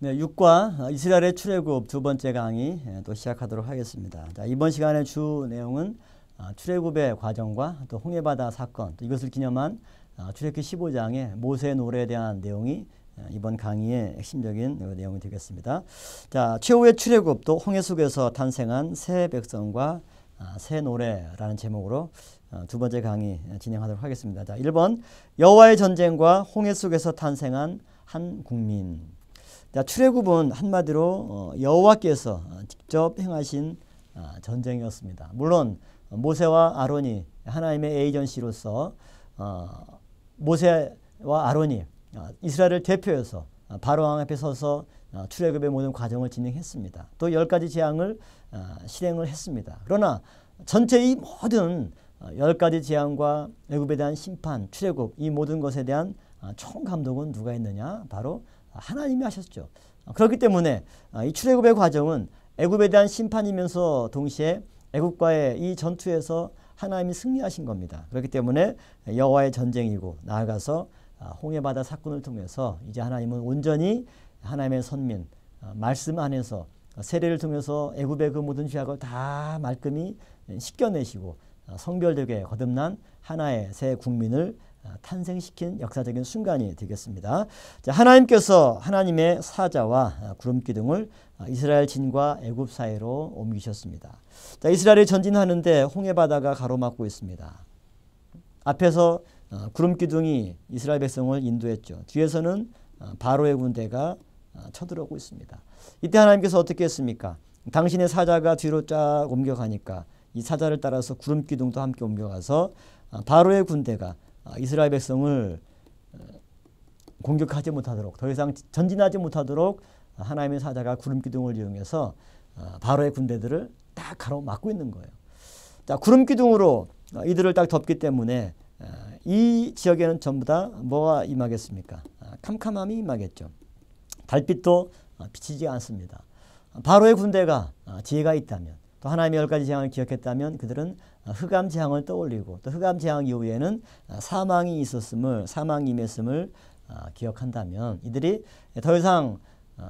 네, 6과 이스라엘의 출애굽 두 번째 강의 또 시작하도록 하겠습니다. 자, 이번 시간의 주 내용은 출애굽의 과정과 또 홍해바다 사건, 또 이것을 기념한 출애굽기 15장의 모세의 노래에 대한 내용이 이번 강의의 핵심적인 내용이 되겠습니다. 자, 최후의 출애굽 또 홍해 속에서 탄생한 새 백성과 새 노래라는 제목으로 두 번째 강의 진행하도록 하겠습니다. 자, 1번 여호와의 전쟁과 홍해 속에서 탄생한 한 국민. 자, 출애굽은 한마디로 여호와께서 직접 행하신 전쟁이었습니다. 물론 모세와 아론이 하나님의 에이전시로서 모세와 아론이 이스라엘을 대표해서 바로 왕 앞에 서서 출애굽의 모든 과정을 진행했습니다. 또 10가지 재앙을 실행을 했습니다. 그러나 전체 이 모든 10가지 재앙과 애굽에 대한 심판, 출애굽 이 모든 것에 대한 총 감독은 누가 했느냐? 바로 하나님이 하셨죠. 그렇기 때문에 이 출애굽의 과정은 애굽에 대한 심판이면서 동시에 애굽과의 이 전투에서 하나님이 승리하신 겁니다. 그렇기 때문에 여호와의 전쟁이고 나아가서 홍해바다 사건을 통해서 이제 하나님은 온전히 하나님의 선민 말씀 안에서 세례를 통해서 애굽의 그 모든 죄악을 다 말끔히 씻겨내시고 성별되게 거듭난 하나의 새 국민을 탄생시킨 역사적인 순간이 되겠습니다. 자, 하나님께서 하나님의 사자와 구름기둥을 이스라엘 진과 애굽 사이로 옮기셨습니다. 자, 이스라엘이 전진하는데 홍해바다가 가로막고 있습니다. 앞에서 구름기둥이 이스라엘 백성을 인도했죠. 뒤에서는 바로의 군대가 쳐들어오고 있습니다. 이때 하나님께서 어떻게 했습니까? 당신의 사자가 뒤로 쫙 옮겨가니까 이 사자를 따라서 구름기둥도 함께 옮겨가서 바로의 군대가 이스라엘 백성을 공격하지 못하도록 더 이상 전진하지 못하도록 하나님의 사자가 구름기둥을 이용해서 바로의 군대들을 딱 가로막고 있는 거예요. 자, 구름기둥으로 이들을 딱 덮기 때문에 이 지역에는 전부 다 뭐가 임하겠습니까? 캄캄함이 임하겠죠. 달빛도 비치지 않습니다. 바로의 군대가 지혜가 있다면 또 하나님의 10가지 재앙을 기억했다면 그들은 흑암 재앙을 떠올리고 또 흑암 재앙 이후에는 사망이 있었음을 사망이 임했음을 기억한다면 이들이 더 이상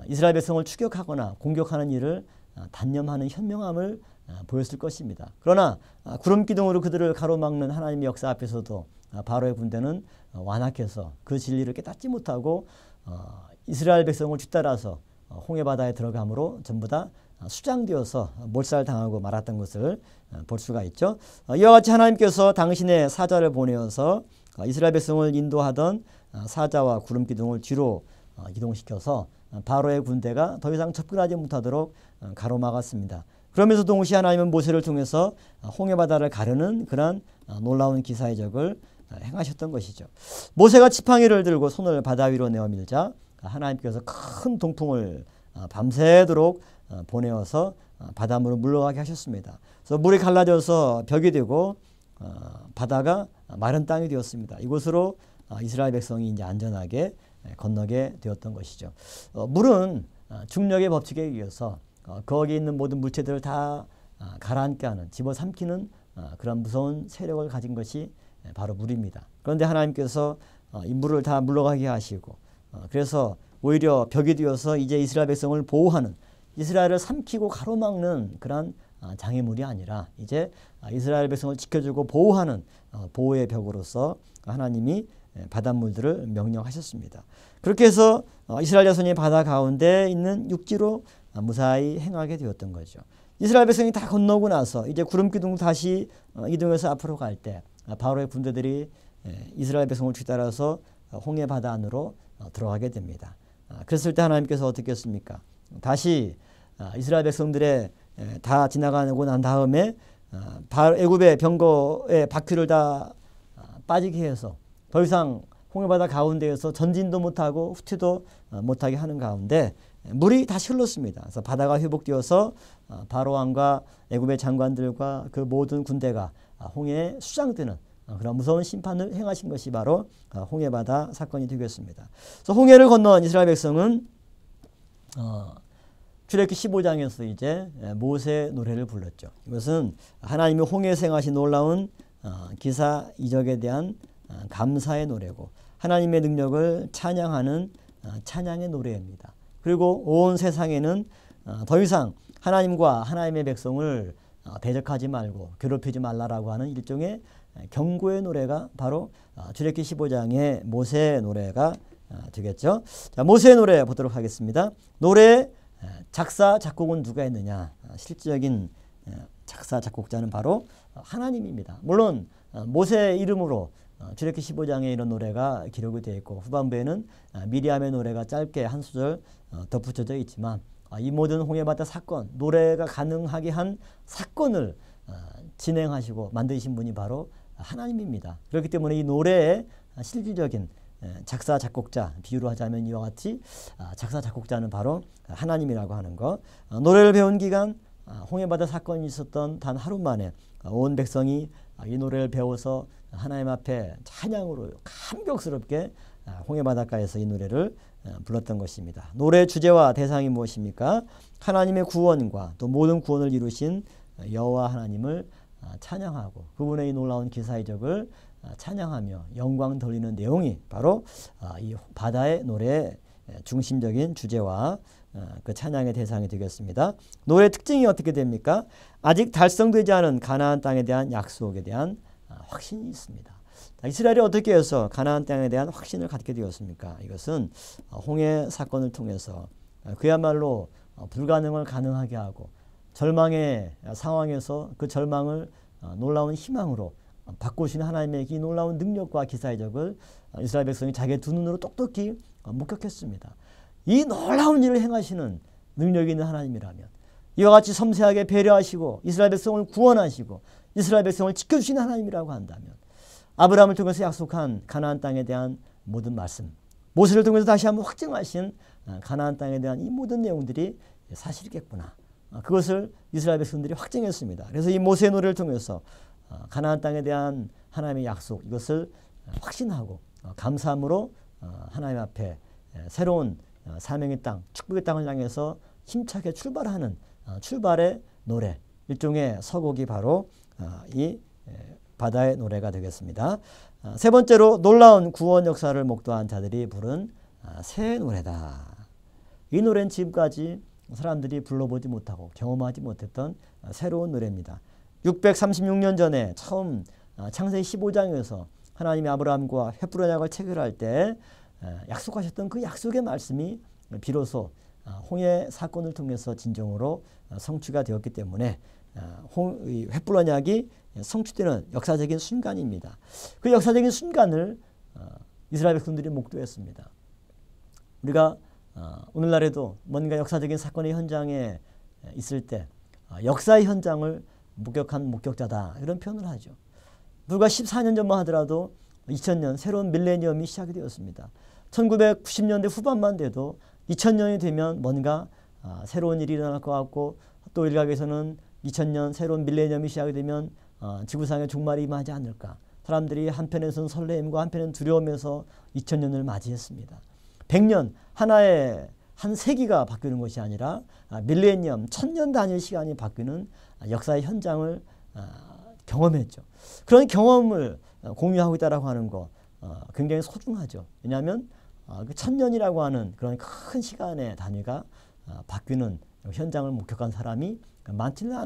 이스라엘 백성을 추격하거나 공격하는 일을 단념하는 현명함을 보였을 것입니다. 그러나 구름기둥으로 그들을 가로막는 하나님의 역사 앞에서도 바로의 군대는 완악해서 그 진리를 깨닫지 못하고 이스라엘 백성을 뒤따라서 홍해바다에 들어감으로 전부 다 수장되어서 몰살당하고 말았던 것을 볼 수가 있죠. 이와 같이 하나님께서 당신의 사자를 보내어서 이스라엘 백성을 인도하던 사자와 구름기둥을 뒤로 이동시켜서 바로의 군대가 더 이상 접근하지 못하도록 가로막았습니다. 그러면서 동시에 하나님은 모세를 통해서 홍해바다를 가르는 그러한 놀라운 기사의적을 행하셨던 것이죠. 모세가 지팡이를 들고 손을 바다 위로 내어밀자 하나님께서 큰 동풍을 밤새도록 보내어서 바닷물을 물러가게 하셨습니다. 그래서 물이 갈라져서 벽이 되고 바다가 마른 땅이 되었습니다. 이곳으로 이스라엘 백성이 이제 안전하게 건너게 되었던 것이죠. 물은 중력의 법칙에 의해서 거기 있는 모든 물체들을 다 가라앉게 하는 집어삼키는 그런 무서운 세력을 가진 것이 바로 물입니다. 그런데 하나님께서 이 물을 다 물러가게 하시고 그래서 오히려 벽이 되어서 이제 이스라엘 백성을 보호하는 이스라엘을 삼키고 가로막는 그런 장애물이 아니라 이제 이스라엘 백성을 지켜주고 보호하는 보호의 벽으로서 하나님이 바닷물들을 명령하셨습니다. 그렇게 해서 이스라엘 자손이 바다 가운데 있는 육지로 무사히 행하게 되었던 거죠. 이스라엘 백성이 다 건너고 나서 이제 구름기둥 다시 이동해서 앞으로 갈 때 바로의 군대들이 이스라엘 백성을 뒤따라서 홍해 바다 안으로 들어가게 됩니다. 그랬을 때 하나님께서 어떻게 했습니까? 다시 이스라엘 백성들의 다 지나가고 난 다음에 애굽의 병거의 바퀴를 다 빠지게 해서 더 이상 홍해바다 가운데에서 전진도 못하고 후퇴도 못하게 하는 가운데 물이 다시 흘렀습니다. 그래서 바다가 회복되어서 바로 왕과 애굽의 장관들과 그 모든 군대가 홍해에 수장되는 그런 무서운 심판을 행하신 것이 바로 홍해바다 사건이 되겠습니다. 그래서 홍해를 건넌 이스라엘 백성은 출애굽기 15장에서 이제 모세 노래를 불렀죠. 이것은 하나님이 홍해에서 행하신 놀라운 기사 이적에 대한 감사의 노래고 하나님의 능력을 찬양하는 찬양의 노래입니다. 그리고 온 세상에는 더 이상 하나님과 하나님의 백성을 대적하지 말고 괴롭히지 말라라고 하는 일종의 경고의 노래가 바로 출애굽기 15장의 모세의 노래가 되겠죠. 자, 모세의 노래 보도록 하겠습니다. 노래 작사 작곡은 누가 했느냐? 실질적인 작사 작곡자는 바로 하나님입니다. 물론 모세 이름으로 출애굽기 15장에 이런 노래가 기록이 되어 있고 후반부에는 미리암의 노래가 짧게 한 소절 덧붙여져 있지만 이 모든 홍해바다 사건, 노래가 가능하게 한 사건을 진행하시고 만드신 분이 바로 하나님입니다. 그렇기 때문에 이 노래의 실질적인 작사 작곡자, 비유로 하자면 이와 같이 작사 작곡자는 바로 하나님이라고 하는 것. 노래를 배운 기간 홍해바다 사건이 있었던 단 하루 만에 온 백성이 이 노래를 배워서 하나님 앞에 찬양으로 감격스럽게 홍해바닷가에서 이 노래를 불렀던 것입니다. 노래의 주제와 대상이 무엇입니까? 하나님의 구원과 또 모든 구원을 이루신 여호와 하나님을 찬양하고 그분의 이 놀라운 기사이적을 찬양하며 영광 돌리는 내용이 바로 이 바다의 노래의 중심적인 주제와 그 찬양의 대상이 되겠습니다. 노래의 특징이 어떻게 됩니까? 아직 달성되지 않은 가나안 땅에 대한 약속에 대한 확신이 있습니다. 이스라엘이 어떻게 해서 가나안 땅에 대한 확신을 갖게 되었습니까? 이것은 홍해 사건을 통해서 그야말로 불가능을 가능하게 하고 절망의 상황에서 그 절망을 놀라운 희망으로 바꾸시는 하나님의 이 놀라운 능력과 기사이적을 이스라엘 백성이 자기의 두 눈으로 똑똑히 목격했습니다. 이 놀라운 일을 행하시는 능력이 있는 하나님이라면 이와 같이 섬세하게 배려하시고 이스라엘 백성을 구원하시고 이스라엘 백성을 지켜주시는 하나님이라고 한다면 아브라함을 통해서 약속한 가나안 땅에 대한 모든 말씀, 모세를 통해서 다시 한번 확증하신 가나안 땅에 대한 이 모든 내용들이 사실이겠구나. 그것을 이스라엘 백성들이 확증했습니다. 그래서 이 모세의 노래를 통해서 가나안 땅에 대한 하나님의 약속 이것을 확신하고 감사함으로 하나님 앞에 새로운 사명의 땅, 축복의 땅을 향해서 힘차게 출발하는 출발의 노래, 일종의 서곡이 바로 이 바다의 노래가 되겠습니다. 세 번째로 놀라운 구원 역사를 목도한 자들이 부른 새 노래다. 이 노래는 지금까지 사람들이 불러보지 못하고 경험하지 못했던 새로운 노래입니다. 636년 전에 처음 창세기 15장에서 하나님이 아브라함과 횃불 언약을 체결할 때 약속하셨던 그 약속의 말씀이 비로소 홍해 사건을 통해서 진정으로 성취가 되었기 때문에 횃불 언약이 성취되는 역사적인 순간입니다. 그 역사적인 순간을 이스라엘 백성들이 목도했습니다. 우리가 오늘날에도 뭔가 역사적인 사건의 현장에 있을 때 역사의 현장을 목격한 목격자다 이런 표현을 하죠. 불과 14년 전만 하더라도 2000년 새로운 밀레니엄이 시작이 되었습니다. 1990년대 후반만 돼도 2000년이 되면 뭔가 새로운 일이 일어날 것 같고 또 일각에서는 2000년 새로운 밀레니엄이 시작이 되면 지구상의 종말이 임하지 않을까. 사람들이 한편에서는 설레임과 한편에는 두려움에서 2000년을 맞이했습니다. 100년 하나의 한 세기가 바뀌는 것이 아니라 밀레니엄 1000년 단위 시간이 바뀌는 역사의 현장을 경험했죠. 그런 경험을 공유하고 있다라고 하는 거 굉장히 소중하죠. 왜냐하면 그 1000년이라고 하는 그런 큰 시간의 단위가 바뀌는 현장을 목격한 사람이 많지는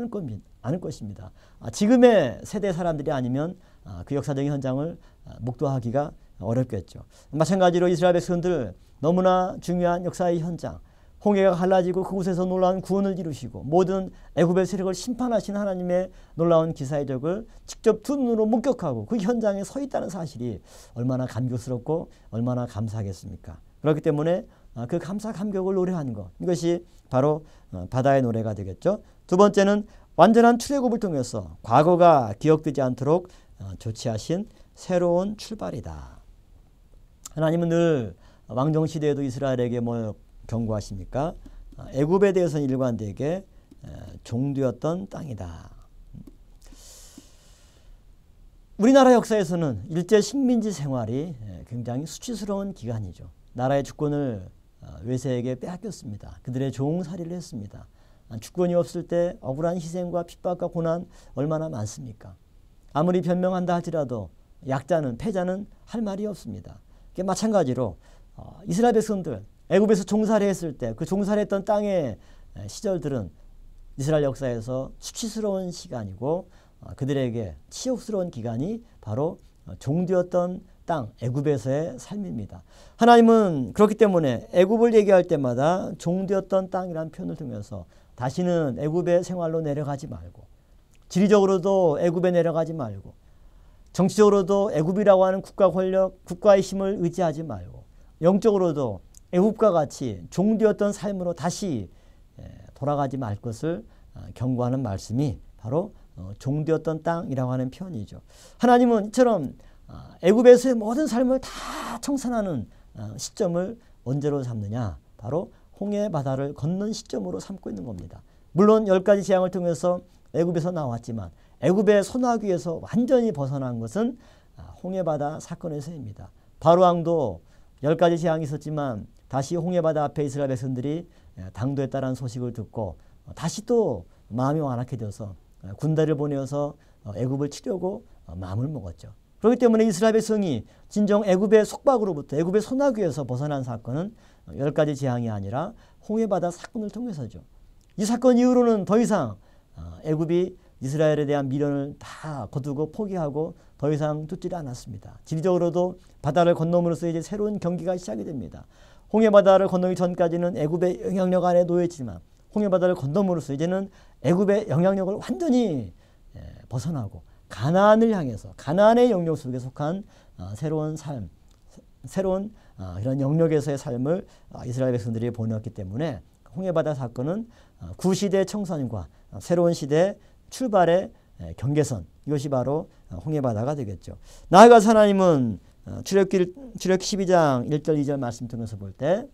않을 것입니다. 지금의 세대 사람들이 아니면 그 역사적인 현장을 목도하기가 어렵겠죠. 마찬가지로 이스라엘 백성들 너무나 중요한 역사의 현장, 홍해가 갈라지고 그곳에서 놀라운 구원을 이루시고 모든 애굽의 세력을 심판하신 하나님의 놀라운 기사의적을 직접 두 눈으로 목격하고 그 현장에 서 있다는 사실이 얼마나 감격스럽고 얼마나 감사하겠습니까? 그렇기 때문에 그 감사 감격을 노래하는 것, 이것이 바로 바다의 노래가 되겠죠. 두 번째는 완전한 출애굽을 통해서 과거가 기억되지 않도록 조치하신 새로운 출발이다. 하나님은 늘 왕정시대에도 이스라엘에게 뭐 경고하십니까? 애굽에 대해서는 일관되게 종되었던 땅이다. 우리나라 역사에서는 일제 식민지 생활이 굉장히 수치스러운 기간이죠. 나라의 주권을 외세에게 빼앗겼습니다. 그들의 종살이를 했습니다. 주권이 없을 때 억울한 희생과 핍박과 고난 얼마나 많습니까? 아무리 변명한다 할지라도 약자는 패자는 할 말이 없습니다. 마찬가지로 이스라엘 백성들 애굽에서 종살이 했을 때 그 종살이했던 땅의 시절들은 이스라엘 역사에서 수치스러운 시간이고 그들에게 치욕스러운 기간이 바로 종되었던 땅 애굽에서의 삶입니다. 하나님은 그렇기 때문에 애굽을 얘기할 때마다 종되었던 땅이라는 표현을 통해서 다시는 애굽의 생활로 내려가지 말고, 지리적으로도 애굽에 내려가지 말고, 정치적으로도 애굽이라고 하는 국가 권력, 국가의 힘을 의지하지 말고, 영적으로도 애굽과 같이 종되었던 삶으로 다시 돌아가지 말 것을 경고하는 말씀이 바로 종되었던 땅이라고 하는 표현이죠. 하나님은 이처럼 애굽에서의 모든 삶을 다 청산하는 시점을 언제로 삼느냐? 바로 홍해 바다를 건넌 시점으로 삼고 있는 겁니다. 물론 10가지 재앙을 통해서 애굽에서 나왔지만 애굽의 소나기에서 완전히 벗어난 것은 홍해 바다 사건에서입니다. 바로 왕도 10가지 재앙이 있었지만 다시 홍해 바다 앞에 이스라엘 백성들이 당도했다는 소식을 듣고 다시 또 마음이 완악해져서 군대를 보내어서 애굽을 치려고 마음을 먹었죠. 그렇기 때문에 이스라엘 백성이 진정 애굽의 속박으로부터 애굽의 소나기에서 벗어난 사건은 10가지 재앙이 아니라 홍해바다 사건을 통해서죠. 이 사건 이후로는 더 이상 애굽이 이스라엘에 대한 미련을 다 거두고 포기하고 더 이상 쫓지를 않았습니다. 지리적으로도 바다를 건너므로써 이제 새로운 경기가 시작이 됩니다. 홍해바다를 건너기 전까지는 애굽의 영향력 아래 놓여있지만 홍해바다를 건너므로써 이제는 애굽의 영향력을 완전히 벗어나고 가나안을 향해서 가나안의 영역 속에 속한 새로운 삶, 새로운 이런 영역에서의 삶을 이스라엘 백성들이 보내었기 때문에 홍해바다 사건은 구시대 청산과 새로운 시대 출발의 경계선, 이것이 바로 홍해바다가 되겠죠. 나아가서 하나님은 출애굽기 12장 1절 2절 말씀 통해서 볼 때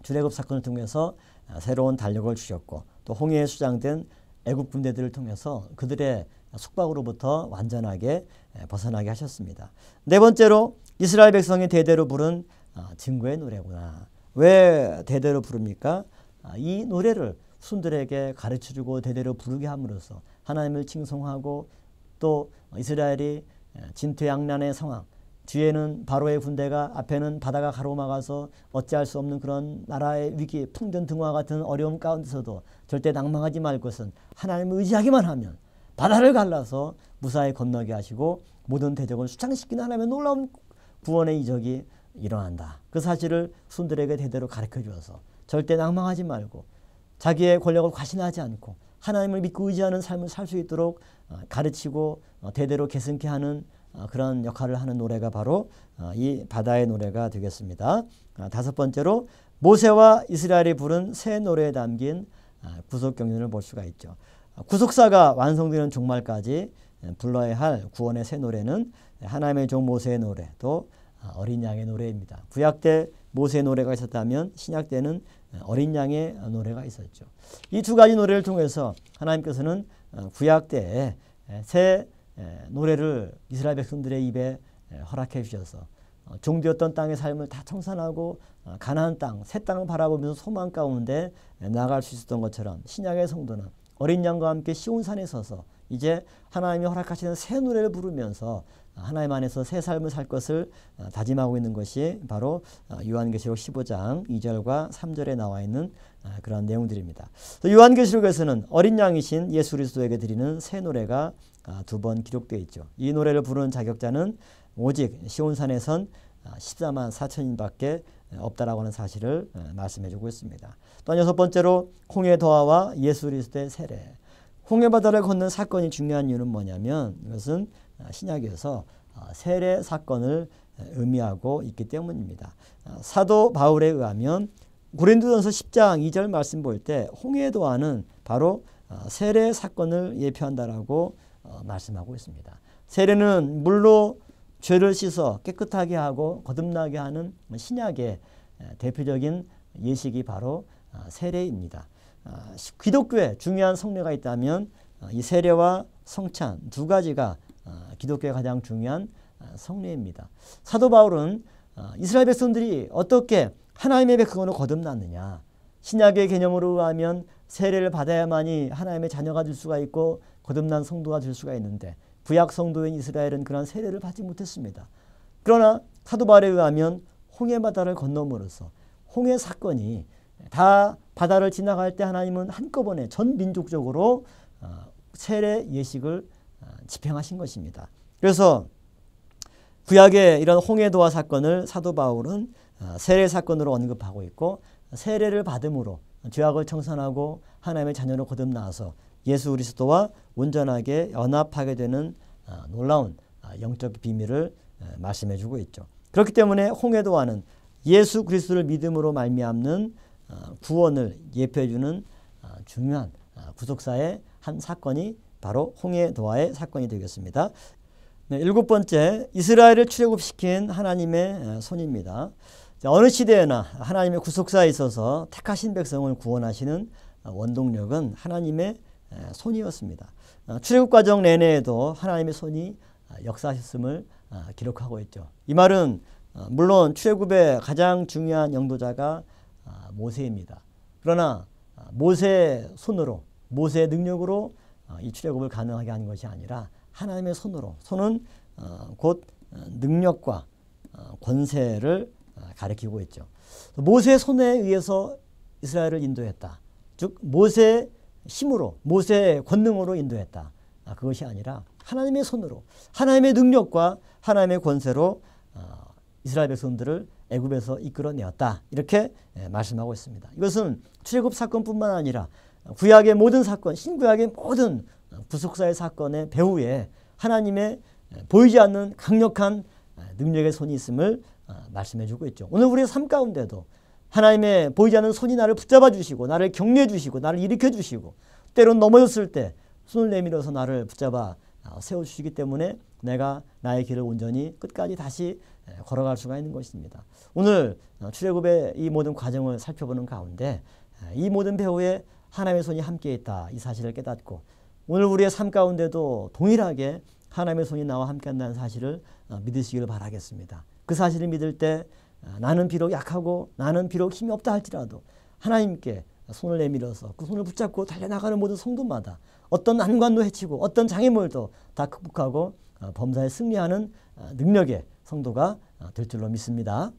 출애굽 사건을 통해서 새로운 달력을 주셨고 또 홍해에 수장된 애굽 군대들을 통해서 그들의 속박으로부터 완전하게 벗어나게 하셨습니다. 네 번째로 이스라엘 백성이 대대로 부른 증거의 노래구나. 왜 대대로 부릅니까? 이 노래를 후손들에게 가르쳐주고 대대로 부르게 함으로써 하나님을 칭송하고 또 이스라엘이 진퇴양난의 상황, 뒤에는 바로의 군대가 앞에는 바다가 가로막아서 어찌할 수 없는 그런 나라의 위기, 풍전등화 같은 어려움 가운데서도 절대 낭망하지 말 것은 하나님을 의지하기만 하면 바다를 갈라서 무사히 건너게 하시고 모든 대적을 수장시키는 하나님의 놀라운 구원의 이적이 일어난다. 그 사실을 순들에게 대대로 가르쳐 주어서 절대 낭망하지 말고 자기의 권력을 과신하지 않고 하나님을 믿고 의지하는 삶을 살 수 있도록 가르치고 대대로 계승케 하는 그런 역할을 하는 노래가 바로 이 바다의 노래가 되겠습니다. 다섯 번째로 모세와 이스라엘이 부른 새 노래에 담긴 구속 경륜을 볼 수가 있죠. 구속사가 완성되는 종말까지 불러야 할 구원의 새 노래는 하나님의 종 모세의 노래, 또 어린 양의 노래입니다. 구약 때 모세의 노래가 있었다면 신약 때는 어린 양의 노래가 있었죠. 이 두 가지 노래를 통해서 하나님께서는 구약 때에 새 노래를 이스라엘 백성들의 입에 허락해 주셔서 종되었던 땅의 삶을 다 청산하고 가나안 땅, 새 땅을 바라보면서 소망 가운데 나아갈 수 있었던 것처럼 신약의 성도는 어린 양과 함께 시온산에 서서 이제 하나님이 허락하시는 새 노래를 부르면서 하나님 안에서 새 삶을 살 것을 다짐하고 있는 것이 바로 요한계시록 15장 2절과 3절에 나와 있는 그런 내용들입니다. 요한계시록에서는 어린 양이신 예수 그리스도에게 드리는 새 노래가 두 번 기록되어 있죠. 이 노래를 부르는 자격자는 오직 시온산에선 14만 4천인밖에 없다라고 하는 사실을 말씀해주고 있습니다. 또 여섯 번째로 홍해 도하와 예수 그리스도의 세례. 홍해 바다를 건넌 사건이 중요한 이유는 뭐냐면 이것은 신약에서 세례 사건을 의미하고 있기 때문입니다. 사도 바울에 의하면 고린도전서 10장 2절 말씀 볼 때 홍해 도하는 바로 세례 사건을 예표한다라고 말씀하고 있습니다. 세례는 물로 죄를 씻어 깨끗하게 하고 거듭나게 하는 신약의 대표적인 예식이 바로 세례입니다. 기독교에 중요한 성례가 있다면 이 세례와 성찬 두 가지가 기독교의 가장 중요한 성례입니다. 사도 바울은 이스라엘 백성들이 어떻게 하나님의 백성으로 거듭났느냐, 신약의 개념으로 의하면 세례를 받아야만이 하나님의 자녀가 될 수가 있고 거듭난 성도가 될 수가 있는데 구약 성도인 이스라엘은 그런 세례를 받지 못했습니다. 그러나 사도 바울에 의하면 홍해 바다를 건너므로써 홍해 사건이 다 바다를 지나갈 때 하나님은 한꺼번에 전 민족적으로 세례 예식을 집행하신 것입니다. 그래서 구약의 이런 홍해도화 사건을 사도 바울은 세례 사건으로 언급하고 있고, 세례를 받음으로 죄악을 청산하고 하나님의 자녀로 거듭나서 예수 그리스도와 온전하게 연합하게 되는 놀라운 영적 비밀을 말씀해 주고 있죠. 그렇기 때문에 홍해도화는 예수 그리스도를 믿음으로 말미암는 구원을 예표해 주는 중요한 구속사의 한 사건이 바로 홍해도화의 사건이 되겠습니다. 네, 7번째, 이스라엘을 출애굽시킨 하나님의 손입니다. 어느 시대에나 하나님의 구속사에 있어서 택하신 백성을 구원하시는 원동력은 하나님의 손이었습니다. 출애굽 과정 내내에도 하나님의 손이 역사하셨음을 기록하고 있죠. 이 말은 물론 출애굽의 가장 중요한 영도자가 모세입니다. 그러나 모세의 손으로, 모세의 능력으로 이 출애굽을 가능하게 하는 것이 아니라 하나님의 손으로, 손은 곧 능력과 권세를 가리키고 있죠. 모세의 손에 의해서 이스라엘을 인도했다. 즉 모세의 힘으로, 모세의 권능으로 인도했다. 그것이 아니라 하나님의 손으로, 하나님의 능력과 하나님의 권세로 이스라엘 백성들을 애굽에서 이끌어내었다. 이렇게 말씀하고 있습니다. 이것은 출애굽 사건뿐만 아니라 구약의 모든 사건, 신구약의 모든 구속사의 사건의 배후에 하나님의 보이지 않는 강력한 능력의 손이 있음을 말씀해 주고 있죠. 오늘 우리의 삶 가운데도 하나님의 보이지 않는 손이 나를 붙잡아 주시고, 나를 격려해 주시고, 나를 일으켜 주시고, 때론 넘어졌을 때 손을 내밀어서 나를 붙잡아 세워주시기 때문에 내가 나의 길을 온전히 끝까지 다시 걸어갈 수가 있는 것입니다. 오늘 출애굽의 이 모든 과정을 살펴보는 가운데 이 모든 배후에 하나님의 손이 함께 있다, 이 사실을 깨닫고, 오늘 우리의 삶 가운데도 동일하게 하나님의 손이 나와 함께 한다는 사실을 믿으시기를 바라겠습니다. 그 사실을 믿을 때 나는 비록 약하고 나는 비록 힘이 없다 할지라도 하나님께 손을 내밀어서 그 손을 붙잡고 달려나가는 모든 성도마다 어떤 난관도 해치고 어떤 장애물도 다 극복하고 범사에 승리하는 능력의 성도가 될 줄로 믿습니다.